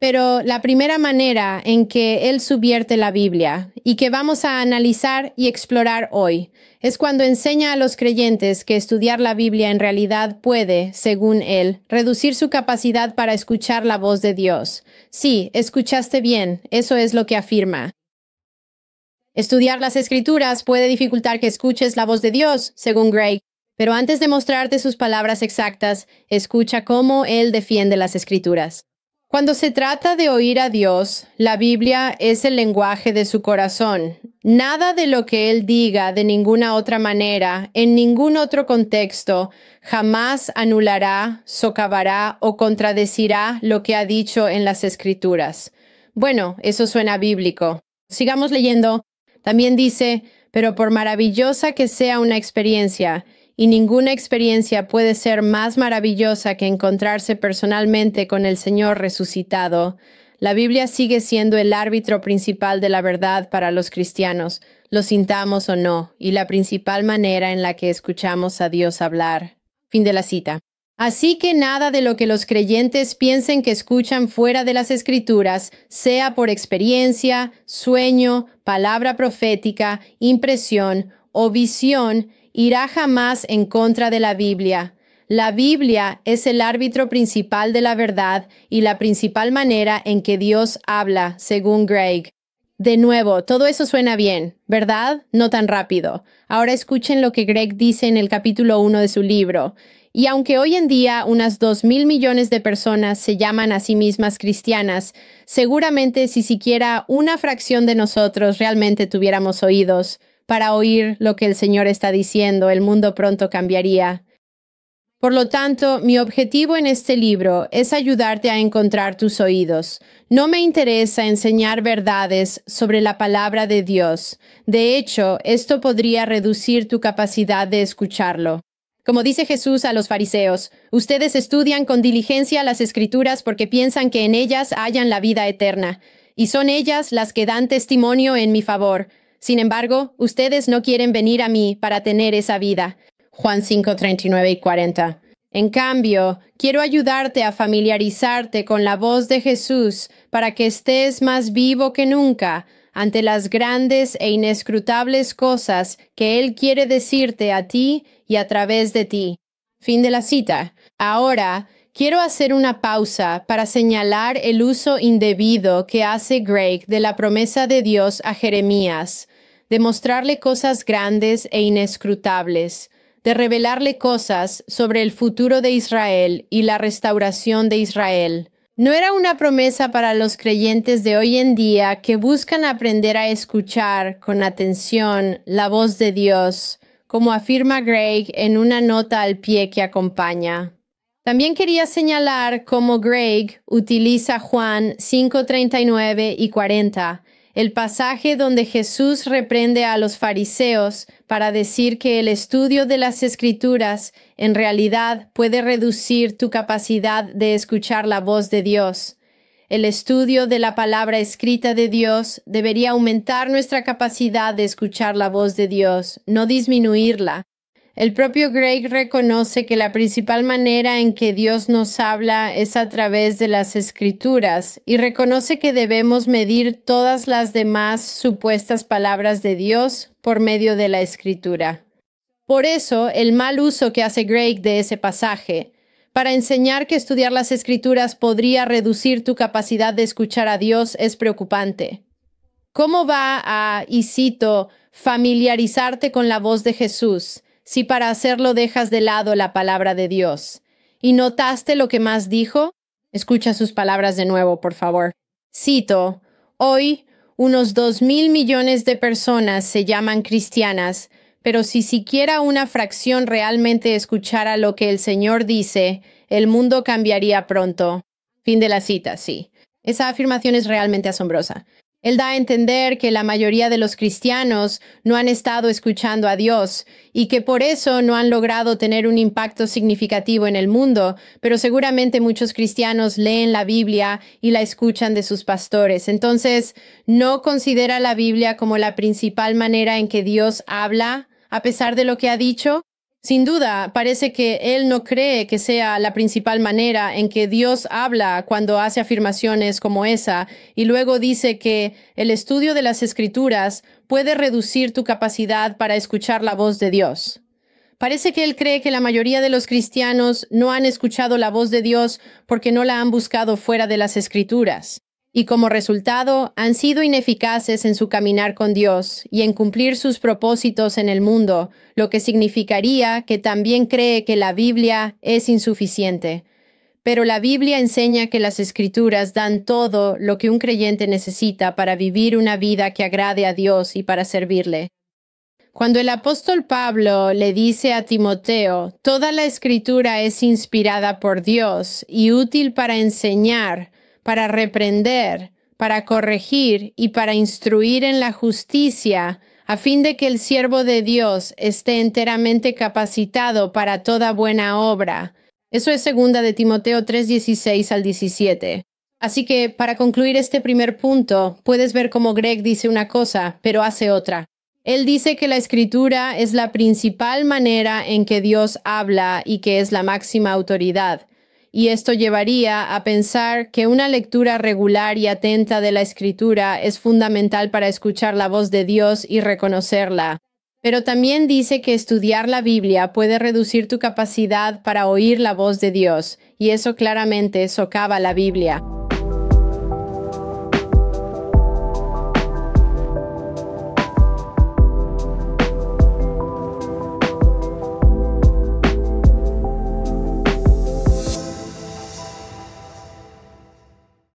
Pero la primera manera en que él subvierte la Biblia y que vamos a analizar y explorar hoy es cuando enseña a los creyentes que estudiar la Biblia en realidad puede, según él, reducir su capacidad para escuchar la voz de Dios. Sí, escuchaste bien, eso es lo que afirma. Estudiar las Escrituras puede dificultar que escuches la voz de Dios, según Gregg, pero antes de mostrarte sus palabras exactas, escucha cómo él defiende las Escrituras. Cuando se trata de oír a Dios, la Biblia es el lenguaje de su corazón. Nada de lo que Él diga de ninguna otra manera, en ningún otro contexto, jamás anulará, socavará o contradecirá lo que ha dicho en las Escrituras. Bueno, eso suena bíblico. Sigamos leyendo. También dice, pero por maravillosa que sea una experiencia, y ninguna experiencia puede ser más maravillosa que encontrarse personalmente con el Señor resucitado. La Biblia sigue siendo el árbitro principal de la verdad para los cristianos, lo sintamos o no, y la principal manera en la que escuchamos a Dios hablar. Fin de la cita. Así que nada de lo que los creyentes piensen que escuchan fuera de las Escrituras, sea por experiencia, sueño, palabra profética, impresión o visión, irá jamás en contra de la Biblia. La Biblia es el árbitro principal de la verdad y la principal manera en que Dios habla, según Gregg. De nuevo, todo eso suena bien, ¿verdad? No tan rápido. Ahora escuchen lo que Gregg dice en el capítulo 1 de su libro. Y aunque hoy en día unas 2.000 millones de personas se llaman a sí mismas cristianas, seguramente si siquiera una fracción de nosotros realmente tuviéramos oídos para oír lo que el Señor está diciendo, el mundo pronto cambiaría. Por lo tanto, mi objetivo en este libro es ayudarte a encontrar tus oídos. No me interesa enseñar verdades sobre la palabra de Dios. De hecho, esto podría reducir tu capacidad de escucharlo. Como dice Jesús a los fariseos, ustedes estudian con diligencia las Escrituras porque piensan que en ellas hallan la vida eterna, y son ellas las que dan testimonio en mi favor. Sin embargo, ustedes no quieren venir a mí para tener esa vida. Juan 5, 39 y 40. En cambio, quiero ayudarte a familiarizarte con la voz de Jesús para que estés más vivo que nunca ante las grandes e inescrutables cosas que Él quiere decirte a ti y a través de ti. Fin de la cita. Ahora, quiero hacer una pausa para señalar el uso indebido que hace Gregg de la promesa de Dios a Jeremías, de mostrarle cosas grandes e inescrutables, de revelarle cosas sobre el futuro de Israel y la restauración de Israel. No era una promesa para los creyentes de hoy en día que buscan aprender a escuchar con atención la voz de Dios, como afirma Gregg en una nota al pie que acompaña. También quería señalar cómo Gregg utiliza Juan 5:39 y 40, el pasaje donde Jesús reprende a los fariseos para decir que el estudio de las Escrituras en realidad puede reducir tu capacidad de escuchar la voz de Dios. El estudio de la palabra escrita de Dios debería aumentar nuestra capacidad de escuchar la voz de Dios, no disminuirla. El propio Gregg reconoce que la principal manera en que Dios nos habla es a través de las Escrituras y reconoce que debemos medir todas las demás supuestas palabras de Dios por medio de la Escritura. Por eso, el mal uso que hace Gregg de ese pasaje, para enseñar que estudiar las Escrituras podría reducir tu capacidad de escuchar a Dios, es preocupante. ¿Cómo va a, y cito, familiarizarte con la voz de Jesús, si para hacerlo dejas de lado la palabra de Dios? ¿Y notaste lo que más dijo? Escucha sus palabras de nuevo, por favor. Cito, hoy unos 2.000 millones de personas se llaman cristianas, pero si siquiera una fracción realmente escuchara lo que el Señor dice, el mundo cambiaría pronto. Fin de la cita, sí. Esa afirmación es realmente asombrosa. Él da a entender que la mayoría de los cristianos no han estado escuchando a Dios y que por eso no han logrado tener un impacto significativo en el mundo, pero seguramente muchos cristianos leen la Biblia y la escuchan de sus pastores. Entonces, ¿no considera la Biblia como la principal manera en que Dios habla, a pesar de lo que ha dicho? Sin duda, parece que él no cree que sea la principal manera en que Dios habla cuando hace afirmaciones como esa y luego dice que el estudio de las Escrituras puede reducir tu capacidad para escuchar la voz de Dios. Parece que él cree que la mayoría de los cristianos no han escuchado la voz de Dios porque no la han buscado fuera de las Escrituras. Y como resultado, han sido ineficaces en su caminar con Dios y en cumplir sus propósitos en el mundo, lo que significaría que también cree que la Biblia es insuficiente. Pero la Biblia enseña que las Escrituras dan todo lo que un creyente necesita para vivir una vida que agrade a Dios y para servirle. Cuando el apóstol Pablo le dice a Timoteo, toda la Escritura es inspirada por Dios y útil para enseñar, para reprender, para corregir y para instruir en la justicia, a fin de que el siervo de Dios esté enteramente capacitado para toda buena obra. Eso es 2 de Timoteo 3:16 al 17. Así que, para concluir este primer punto, puedes ver cómo Greg dice una cosa, pero hace otra. Él dice que la Escritura es la principal manera en que Dios habla y que es la máxima autoridad. Y esto llevaría a pensar que una lectura regular y atenta de la Escritura es fundamental para escuchar la voz de Dios y reconocerla. Pero también dice que estudiar la Biblia puede reducir tu capacidad para oír la voz de Dios, y eso claramente socava la Biblia.